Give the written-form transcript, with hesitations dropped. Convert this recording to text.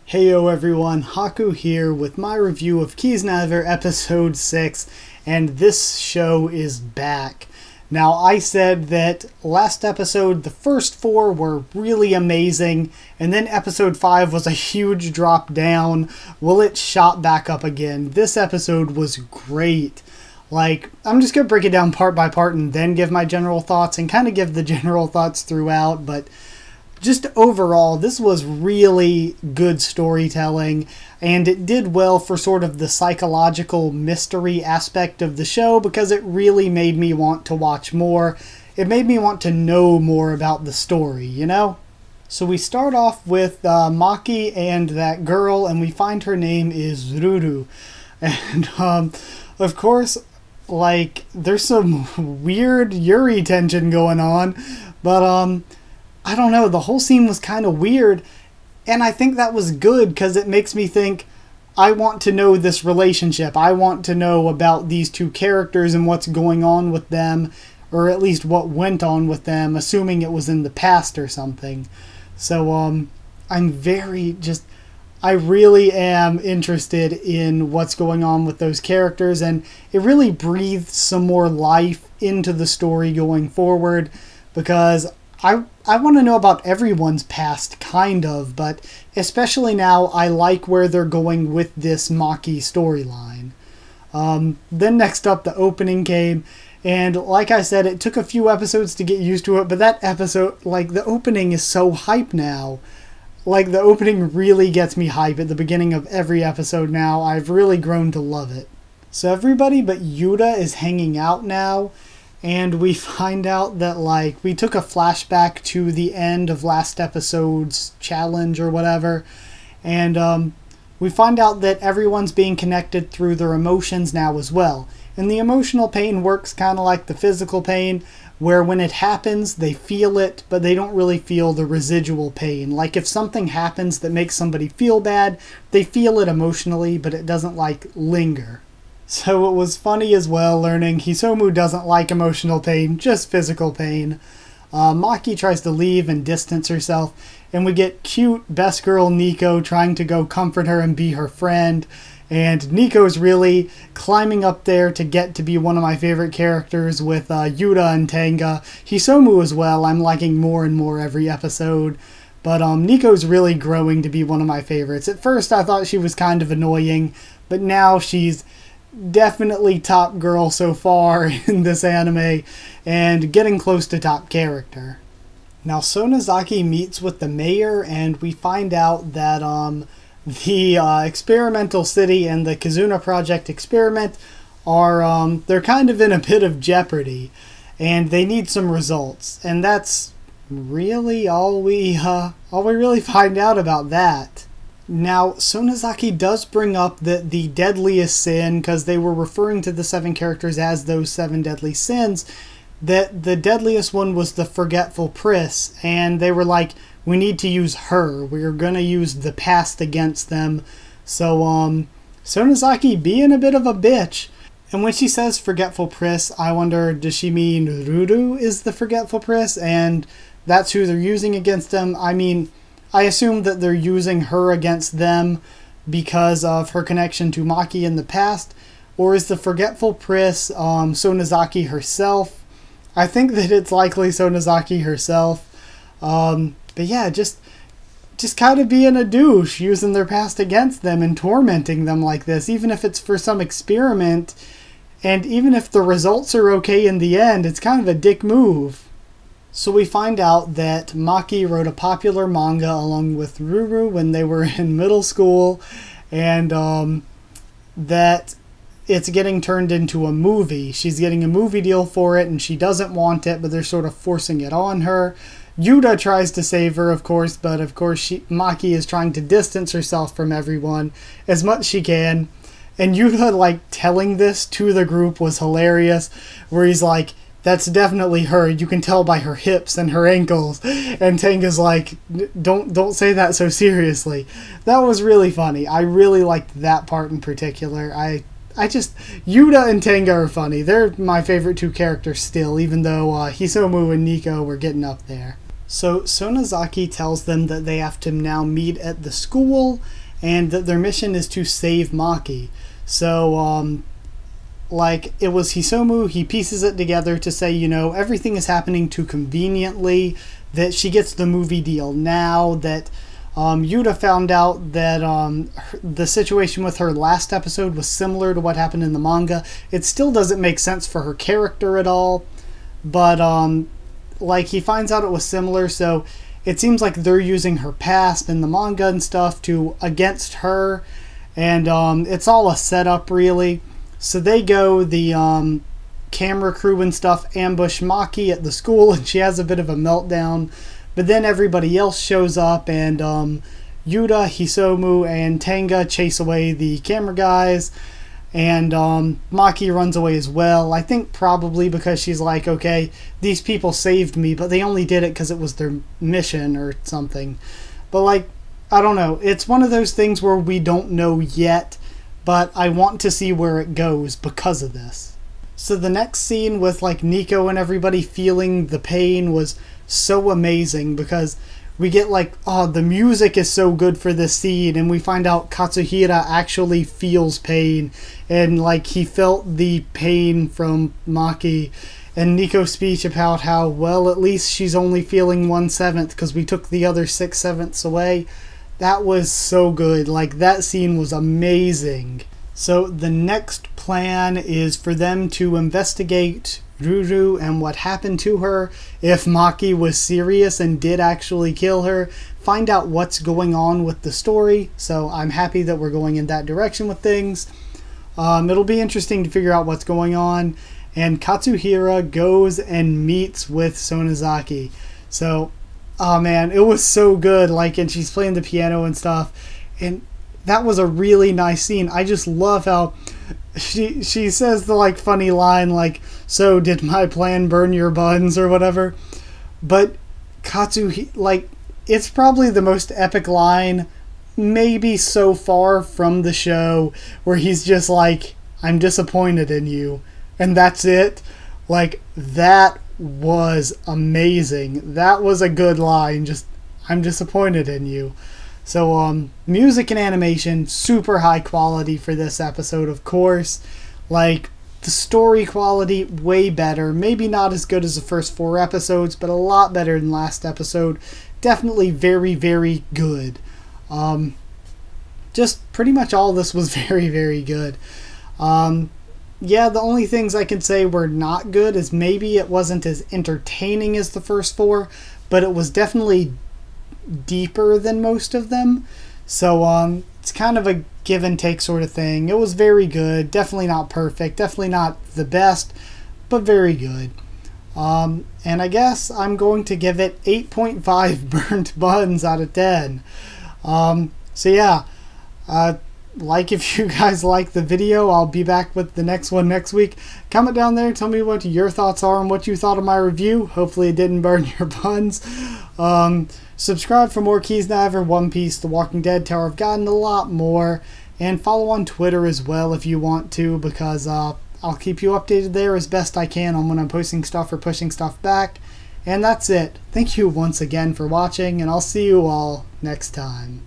Heyo everyone, Haku here with my review of Kisnaver episode 6, and this show is back. Now, I said that last episode, the first 4 were really amazing, and then episode 5 was a huge drop down. Well, it shot back up again. This episode was great. I'm just going to break it down part by part and then give my general thoughts, and kind of give the general thoughts throughout, but just overall, this was really good storytelling, and it did well for sort of the psychological mystery aspect of the show because it really made me want to watch more. It made me want to know more about the story, you know? So we start off with Maki and that girl, and we find her name is Ruru. And, of course, there's some weird Yuri tension going on, but, I don't know, the whole scene was kind of weird, and I think that was good because it makes me think, I want to know this relationship. I want to know about these two characters and what's going on with them, or at least what went on with them, assuming it was in the past or something. So, I really am interested in what's going on with those characters, and it really breathes some more life into the story going forward, because I want to know about everyone's past, kind of, but especially now, I like where they're going with this Maki storyline. Then next up, the opening came, and like I said, it took a few episodes to get used to it, but that episode, the opening is so hype now. The opening really gets me hype at the beginning of every episode now. I've really grown to love it. So everybody but Yuta is hanging out now, and we find out that, we took a flashback to the end of last episode's challenge or whatever, and we find out that everyone's being connected through their emotions now as well. And the emotional pain works kind of like the physical pain, where when it happens, they feel it, but they don't really feel the residual pain. If something happens that makes somebody feel bad, they feel it emotionally, but it doesn't, linger. So it was funny as well learning Hisomu doesn't like emotional pain, just physical pain. Maki tries to leave and distance herself, and we get cute best girl Nico trying to go comfort her and be her friend. And Nico's really climbing up there to get to be one of my favorite characters with Yuta and Tenga. Hisomu as well, I'm liking more and more every episode. But Nico's really growing to be one of my favorites. At first I thought she was kind of annoying, but now she's definitely top girl so far in this anime, and getting close to top character. Now Sonozaki meets with the mayor, and we find out that the experimental city and the Kizuna Project experiment are they're kind of in a bit of jeopardy, and they need some results, and that's really all we really find out about that. Now, Sonozaki does bring up that the deadliest sin, because they were referring to the 7 characters as those 7 deadly sins, that the deadliest one was the Forgetful Priss, and they were like, we need to use her. We're going to use the past against them. So, Sonozaki being a bit of a bitch. And when she says Forgetful Priss, I wonder, does she mean Ruru is the Forgetful Priss, and that's who they're using against them? I assume that they're using her against them because of her connection to Maki in the past. Or is the Forgetful Priss Sonozaki herself? I think that it's likely Sonozaki herself. But yeah, just kind of being a douche, using their past against them and tormenting them like this, even if it's for some experiment. And even if the results are okay in the end, it's kind of a dick move. So we find out that Maki wrote a popular manga along with Ruru when they were in middle school, and that it's getting turned into a movie. She's getting a movie deal for it, and she doesn't want it, but they're sort of forcing it on her. Yuta tries to save her, of course, but of course Maki is trying to distance herself from everyone as much as she can. And Yuta, telling this to the group was hilarious, where he's like, that's definitely her. You can tell by her hips and her ankles. And Tenga's like, don't say that so seriously. That was really funny. I really liked that part in particular. Yuta and Tenga are funny. They're my favorite 2 characters still, even though Hisomu and Nico were getting up there. So Sonozaki tells them that they have to now meet at the school and that their mission is to save Maki. So, like, it was Hisomu, he pieces it together to say, you know, everything is happening too conveniently, that she gets the movie deal now, that Yuta found out that the situation with her last episode was similar to what happened in the manga. It still doesn't make sense for her character at all, but like, he finds out it was similar, so it seems like they're using her past in the manga and stuff to against her, and it's all a setup, really. So they go, the camera crew and stuff ambush Maki at the school, and she has a bit of a meltdown. But then everybody else shows up, and Yuta, Hisomu, and Tenga chase away the camera guys, and Maki runs away as well. I think probably because she's like, okay, these people saved me, but they only did it because it was their mission or something. But, like, I don't know. It's one of those things where we don't know yet, but I want to see where it goes because of this. So the next scene with, like, Nico and everybody feeling the pain was so amazing, because we get, like, oh, the music is so good for this scene, and we find out Katsuhira actually feels pain, and, like, he felt the pain from Maki, and Nico's speech about how, well, at least she's only feeling 1/7 because we took the other 6/7 away. That was so good. Like, that scene was amazing. So the next plan is for them to investigate Ruru and what happened to her, if Maki was serious and did actually kill her, find out what's going on with the story. So I'm happy that we're going in that direction with things. It'll be interesting to figure out what's going on. And Katsuhira goes and meets with Sonozaki. So, oh man, it was so good. Like, and she's playing the piano and stuff. And that was a really nice scene. I just love how she says the, like, funny line, like, so did my plan burn your buns or whatever. But like, it's probably the most epic line maybe so far from the show, where he's just like, I'm disappointed in you, and that's it. Like, that was amazing. That was a good line, just, I'm disappointed in you. So, music and animation, super high quality for this episode, of course. Like, the story quality, way better. Maybe not as good as the first 4 episodes, but a lot better than last episode. Definitely very, very good. Just pretty much all of this was very, very good. Yeah, the only things I can say were not good is maybe it wasn't as entertaining as the first 4, but it was definitely deeper than most of them. So it's kind of a give and take sort of thing. It was very good. Definitely not perfect. Definitely not the best, but very good. And I guess I'm going to give it 8.5 burnt buns out of 10. So yeah, like if you guys like the video, I'll be back with the next one next week. Comment down there and tell me what your thoughts are and what you thought of my review. Hopefully it didn't burn your buns. Subscribe for more Keys Diver, One Piece, The Walking Dead, Tower of God, and a lot more. And follow on Twitter as well if you want to, because I'll keep you updated there as best I can on when I'm posting stuff or pushing stuff back. And that's it. Thank you once again for watching, and I'll see you all next time.